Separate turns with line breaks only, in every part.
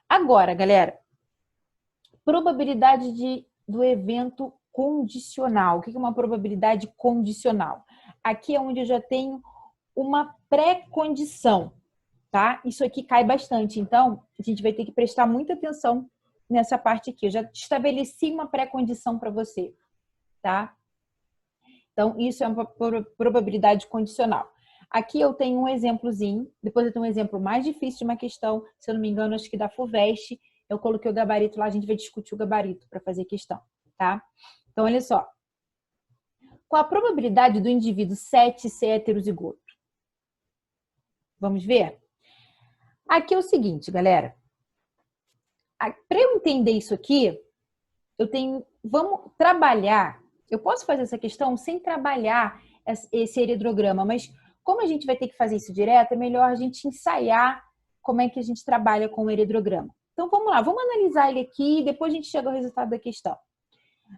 Agora, galera, probabilidade do evento condicional. O que é uma probabilidade condicional? Aqui é onde eu já tenho uma pré-condição, tá? Isso aqui cai bastante, então a gente vai ter que prestar muita atenção nessa parte aqui. Eu já estabeleci uma pré-condição para você, tá? Então, isso é uma probabilidade condicional. Aqui eu tenho um exemplozinho, depois eu tenho um exemplo mais difícil de uma questão, se eu não me engano, acho que da FUVEST. Eu coloquei o gabarito lá, a gente vai discutir o gabarito para fazer a questão, tá? Então, olha só. Qual a probabilidade do indivíduo 7 ser heterozigoto? Vamos ver? Aqui é o seguinte, galera. Para eu entender isso aqui, vamos trabalhar. Eu posso fazer essa questão sem trabalhar esse heredograma, mas como a gente vai ter que fazer isso direto, é melhor a gente ensaiar como é que a gente trabalha com o heredograma. Então vamos lá, vamos analisar ele aqui e depois a gente chega ao resultado da questão.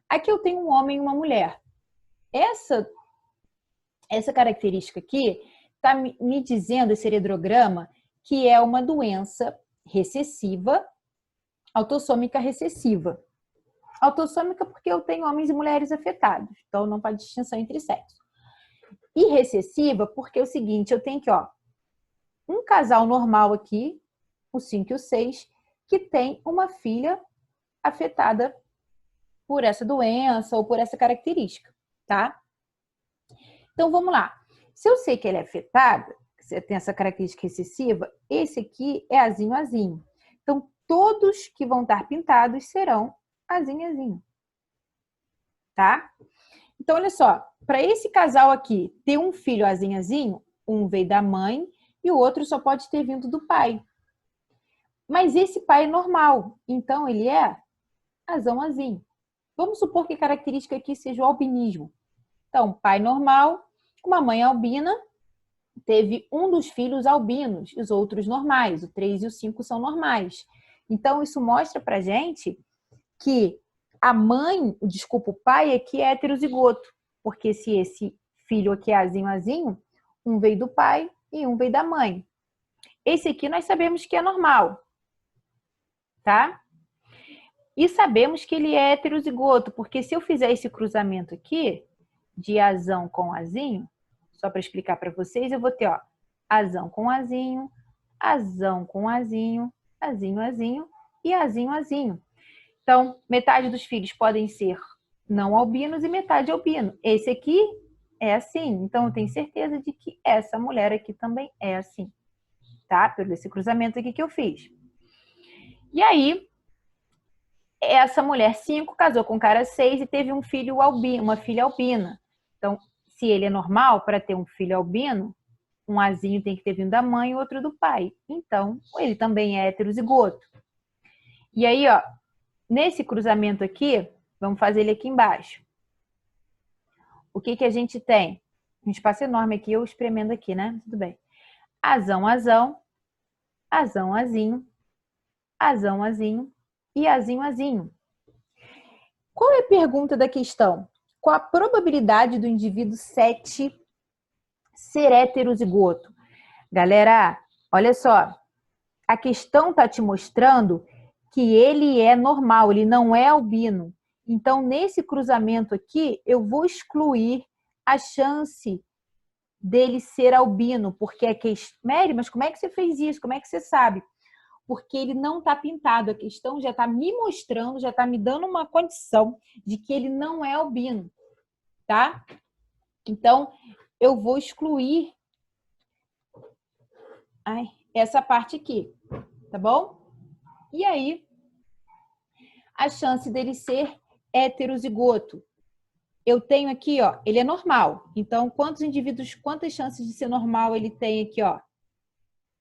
Aqui eu tenho um homem e uma mulher. Essa característica aqui está me dizendo, esse heredograma, que é uma doença recessiva, autossômica recessiva. Autossômica porque eu tenho homens e mulheres afetados, então não faz distinção entre sexos. E recessiva porque é o seguinte, eu tenho aqui, ó, um casal normal aqui, o 5 e o 6, que tem uma filha afetada por essa doença ou por essa característica, tá? Então, vamos lá. Se eu sei que ele é afetado, você tem essa característica recessiva, esse aqui é azinho, azinho. Então, todos que vão estar pintados serão azinho, azinho. Tá? Então, olha só. Para esse casal aqui ter um filho azinho, azinho, um veio da mãe e o outro só pode ter vindo do pai. Mas esse pai é normal, então ele é azão, azinho. Vamos supor que a característica aqui seja o albinismo. Então, pai normal, uma mãe albina, teve um dos filhos albinos, os outros normais, o 3 e o 5 são normais. Então, isso mostra pra gente que a mãe, o pai aqui é heterozigoto, porque se esse filho aqui é azinho, azinho, um veio do pai e um veio da mãe. Esse aqui nós sabemos que é normal, tá? E sabemos que ele é heterozigoto, porque se eu fizer esse cruzamento aqui, de azão com azinho, só para explicar para vocês, eu vou ter, ó, azão com azinho, azão com azinho, azinho, azinho e azinho, azinho. Então, metade dos filhos podem ser não albinos e metade albino. Esse aqui é assim. Então, eu tenho certeza de que essa mulher aqui também é assim, tá? Pelo esse cruzamento aqui que eu fiz. E aí, essa mulher 5 casou com o cara 6 e teve um filho albino, uma filha albina. Então, se ele é normal, para ter um filho albino, um azinho tem que ter vindo da mãe e outro do pai. Então, ele também é heterozigoto. E aí, ó, nesse cruzamento aqui, vamos fazer ele aqui embaixo. O que que a gente tem? Um espaço enorme aqui, eu espremendo aqui, né? Tudo bem. Azão, azão, azão, azinho, azão, azinho e azinho, azinho. Qual é a pergunta da questão? Qual a probabilidade do indivíduo 7 ser heterozigoto? Galera, olha só. A questão está te mostrando que ele é normal, ele não é albino. Então, nesse cruzamento aqui, eu vou excluir a chance dele ser albino, porque é que... Mary, mas como é que você fez isso? Como é que você sabe? Porque ele não está pintado. A questão já está me mostrando, já está me dando uma condição de que ele não é albino, tá? Então, eu vou excluir essa parte aqui, tá bom? E aí, a chance dele ser heterozigoto. Eu tenho aqui, ó, ele é normal. Então, quantas chances de ser normal ele tem aqui, ó?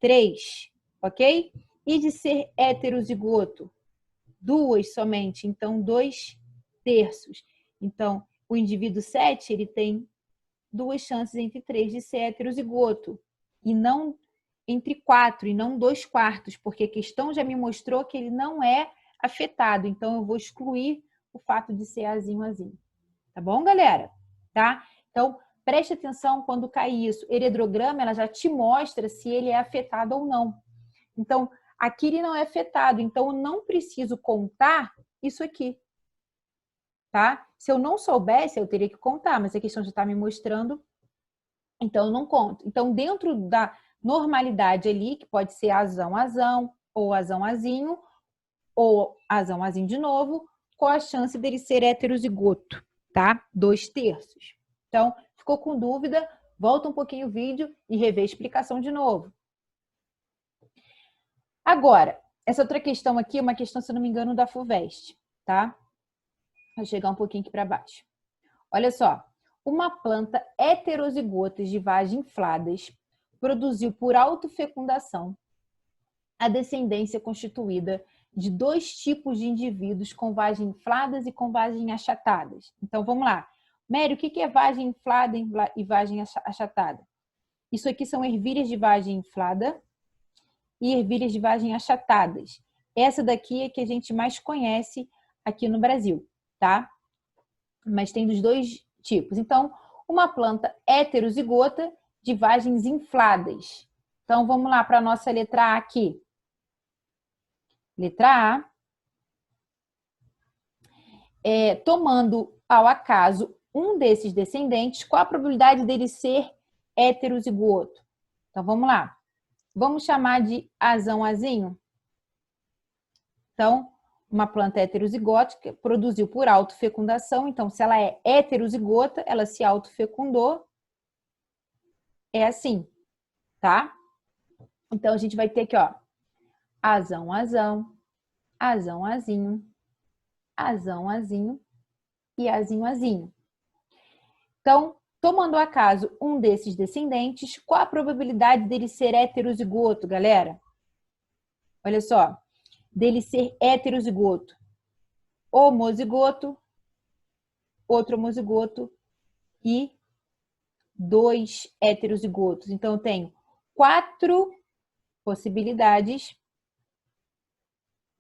3, ok? E de ser heterozigoto? 2 somente, então 2/3. Então, o indivíduo 7, ele tem 2 chances entre 3 de ser heterozigoto. E não entre 4, e não 2/4, porque a questão já me mostrou que ele não é afetado. Então, eu vou excluir o fato de ser azinho, azinho. Tá bom, galera? Tá? Então, preste atenção quando cair isso. Heredograma, ela já te mostra se ele é afetado ou não. Então, Aqui ele não é afetado, então eu não preciso contar isso aqui, tá? Se eu não soubesse, eu teria que contar, mas a questão já está me mostrando, então eu não conto. Então, dentro da normalidade ali, que pode ser azão, azão, ou azão, azinho, ou azão, azinho de novo, qual a chance dele ser heterozigoto, tá? 2/3. Então, ficou com dúvida? Volta um pouquinho o vídeo e revê a explicação de novo. Agora, essa outra questão aqui é uma questão, se eu não me engano, da FUVEST, tá? Vou chegar um pouquinho aqui para baixo. Olha só, uma planta heterozigota de vagem infladas produziu por autofecundação a descendência constituída de 2 tipos de indivíduos com vagem infladas e com vagem achatadas. Então, vamos lá. Mary, o que é vagem inflada e vagem achatada? Isso aqui são ervilhas de vagem inflada e ervilhas de vagem achatadas. Essa daqui é que a gente mais conhece aqui no Brasil, tá? Mas tem dos 2 tipos. Então, uma planta heterozigota de vagens infladas. Então, vamos lá para a nossa letra A aqui. Letra A. Tomando ao acaso um desses descendentes, qual a probabilidade dele ser heterozigoto? Então, vamos lá. Vamos chamar de azão, azinho? Então, uma planta heterozigótica produziu por autofecundação. Então, se ela é heterozigota, ela se autofecundou. É assim, tá? Então, a gente vai ter aqui, ó, azão, azão, azão, azinho, azão, azinho e azinho, azinho. Então, tomando ao acaso um desses descendentes, qual a probabilidade dele ser heterozigoto, galera? Olha só, dele ser heterozigoto. Homozigoto, outro homozigoto e 2 heterozigotos. Então, eu tenho 4 possibilidades,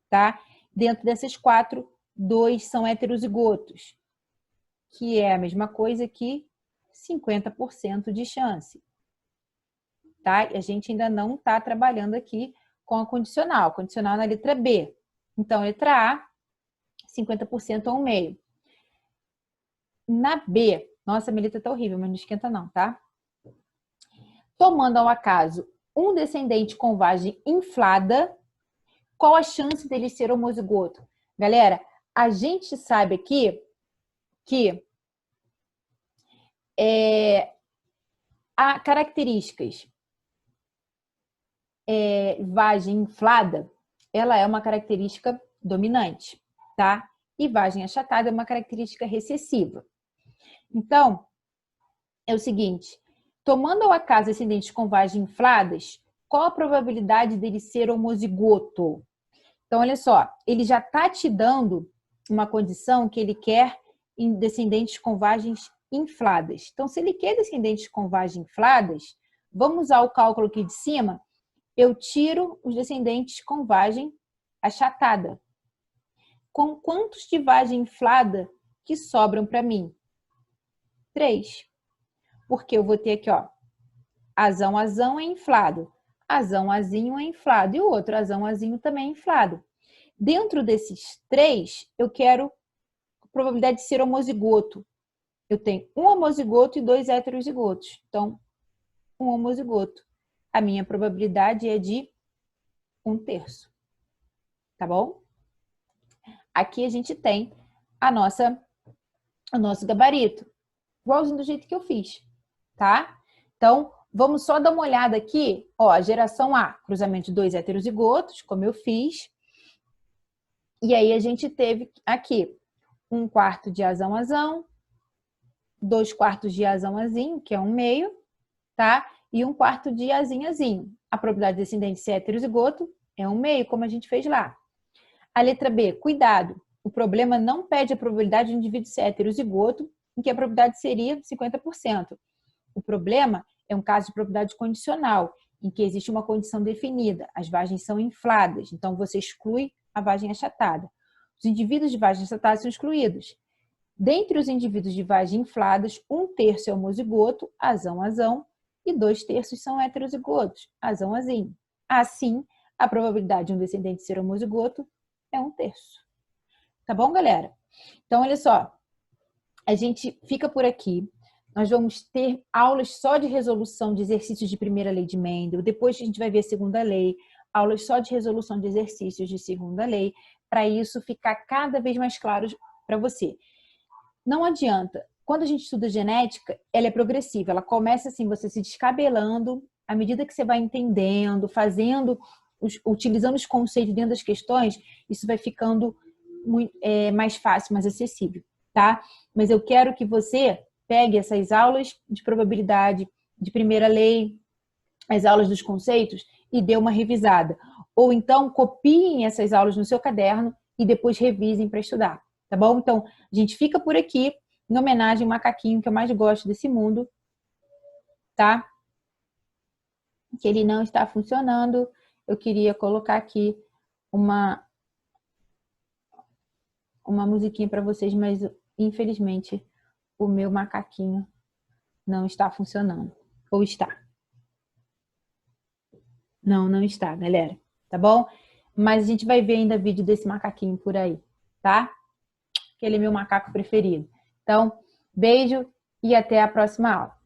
tá? Dentro dessas 4, 2 são heterozigotos, que é a mesma coisa que 50% de chance, tá? E a gente ainda não está trabalhando aqui com a condicional na letra B. Então, letra A, 50% ou 1/2. Na B, nossa, a minha letra tá horrível, mas não esquenta não, tá? Tomando ao acaso um descendente com vagem inflada, qual a chance dele ser homozigoto? Galera, a gente sabe aqui que há características. Vagem inflada, ela é uma característica dominante, tá? E vagem achatada é uma característica recessiva. Então, é o seguinte, tomando ao acaso descendentes com vagem infladas, qual a probabilidade dele ser homozigoto? Então, olha só, ele já está te dando uma condição que ele quer em descendentes com vagens infladas. Então, se ele quer descendentes com vagens infladas, vamos usar o cálculo aqui de cima, eu tiro os descendentes com vagem achatada. Com quantos de vagem inflada que sobram para mim? 3. Porque eu vou ter aqui, ó, azão, azão é inflado, azão, azinho é inflado e o outro azão, azinho também é inflado. Dentro desses 3, eu quero a probabilidade de ser homozigoto. Eu tenho um homozigoto e 2 heterozigotos. Então, um homozigoto. A minha probabilidade é de 1/3. Tá bom? Aqui a gente tem o nosso gabarito. Igualzinho do jeito que eu fiz, tá? Então, vamos só dar uma olhada aqui. Ó, geração A, cruzamento de 2 heterozigotos, como eu fiz. E aí a gente teve aqui 1/4 de azão, azão, 2/4 de azão, azinho, que é 1/2, tá? E 1/4 de azinho, azinho. A probabilidade de descendente ser heterozigoto é 1/2, como a gente fez lá. A letra B, cuidado. O problema não pede a probabilidade do indivíduo ser heterozigoto, em que a probabilidade seria 50%. O problema é um caso de probabilidade condicional, em que existe uma condição definida. As vagens são infladas, então você exclui a vagem achatada. Os indivíduos de vagem achatada são excluídos. Dentre os indivíduos de vagem infladas, 1/3 é homozigoto, azão, azão, e 2/3 são heterozigotos, azão, azinho. Assim, a probabilidade de um descendente ser homozigoto é 1/3. Tá bom, galera? Então, olha só, a gente fica por aqui. Nós vamos ter aulas só de resolução de exercícios de primeira lei de Mendel. Depois a gente vai ver a segunda lei, aulas só de resolução de exercícios de segunda lei, para isso ficar cada vez mais claro para você. Não adianta. Quando a gente estuda genética, ela é progressiva. Ela começa assim, você se descabelando, à medida que você vai entendendo, fazendo, utilizando os conceitos dentro das questões, isso vai ficando mais fácil, mais acessível, tá? Mas eu quero que você pegue essas aulas de probabilidade de primeira lei, as aulas dos conceitos e dê uma revisada. Ou então copiem essas aulas no seu caderno e depois revisem para estudar, tá bom? Então, a gente fica por aqui em homenagem ao macaquinho que eu mais gosto desse mundo, tá? Que ele não está funcionando. Eu queria colocar aqui uma musiquinha para vocês, mas infelizmente o meu macaquinho não está funcionando. Ou está? Não está, galera. Tá bom? Mas a gente vai ver ainda vídeo desse macaquinho por aí, tá? Que ele é meu macaco preferido. Então, beijo e até a próxima aula.